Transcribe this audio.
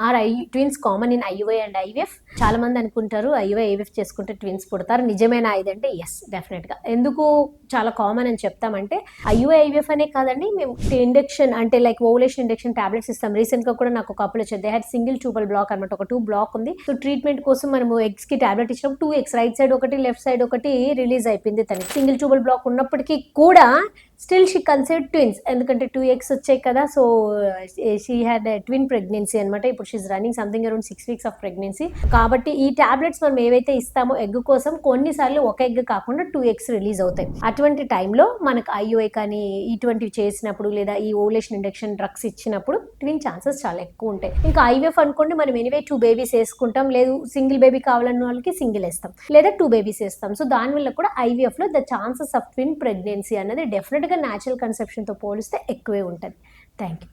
Are twins common in IUI and IVF. చాలా మంది అనుకుంటారు ఐయుఐ ఐవీఎఫ్ చేసుకుంటే ట్విన్స్ పుడతారు. నిజమేనా ఇదంటే ఎస్, డెఫినెట్గా. ఎందుకు చాలా కామన్ అని చెప్తామంటే ఐయుఐ ఐవీఎఫ్ అనే కాదండి, మేము ఇండక్షన్ అంటే లైక్ ఓవులేషన్ ఇండక్షన్ టాబ్లెట్స్ ఇస్తాం. రీసెంట్ గా కూడా నాకు ఒక కపుల్ వచ్చేది, they had single tubal black అనమాట, ఒక 2 బ్లాక్ ఉంది. సో ట్రీట్మెంట్ కోసం మనము ఎగ్స్ కి టాబ్లెట్ ఇచ్చినప్పుడు 2 ఎగ్స్, రైట్ సైడ్ ఒకటి లెఫ్ట్ సైడ్ ఒకటి రిలీజ్ అయిపోయింది తనకి. సింగిల్ ట్యూబల్ బ్లాక్ ఉన్నప్పటికీ కూడా స్టిల్ షీ కన్సిడర్డ్ ట్విన్స్, ఎందుకంటే 2 ఎగ్స్ వచ్చాయి కదా. So she had twin pregnancy అనమాట. ఇప్పుడు she's running something around 6 weeks of pregnancy. కాబట్టి ఈ టాబ్లెట్స్ మనం ఏవైతే ఇస్తామో ఎగ్ కోసం, కొన్నిసార్లు ఒక ఎగ్ కాకుండా 2 ఎగ్స్ రిలీజ్ అవుతాయి. అటువంటి టైంలో మనకు ఐయుఐ కానీ ఇటువంటివి చేసినప్పుడు, లేదా ఈ ఓవులేషన్ ఇండక్షన్ డ్రగ్స్ ఇచ్చినప్పుడు ట్విన్ ఛాన్సెస్ చాలా ఎక్కువ ఉంటాయి. ఇంకా ఐవీఎఫ్ అనుకోండి, మనం ఎనివే 2 బేబీస్ వేసుకుంటాం, లేదు సింగిల్ బేబీ కావాలన్న వాళ్ళకి సింగిల్ వేస్తాం, లేదా 2 బేబీస్ వేస్తాం. సో దానివల్ల కూడా ఐవీఎఫ్ లో the chances of twin pregnancy అనేది డెఫినెట్ గా న్యాచురల్ కన్సెప్షన్ తో పోలిస్తే ఎక్కువే ఉంటుంది. Thank you.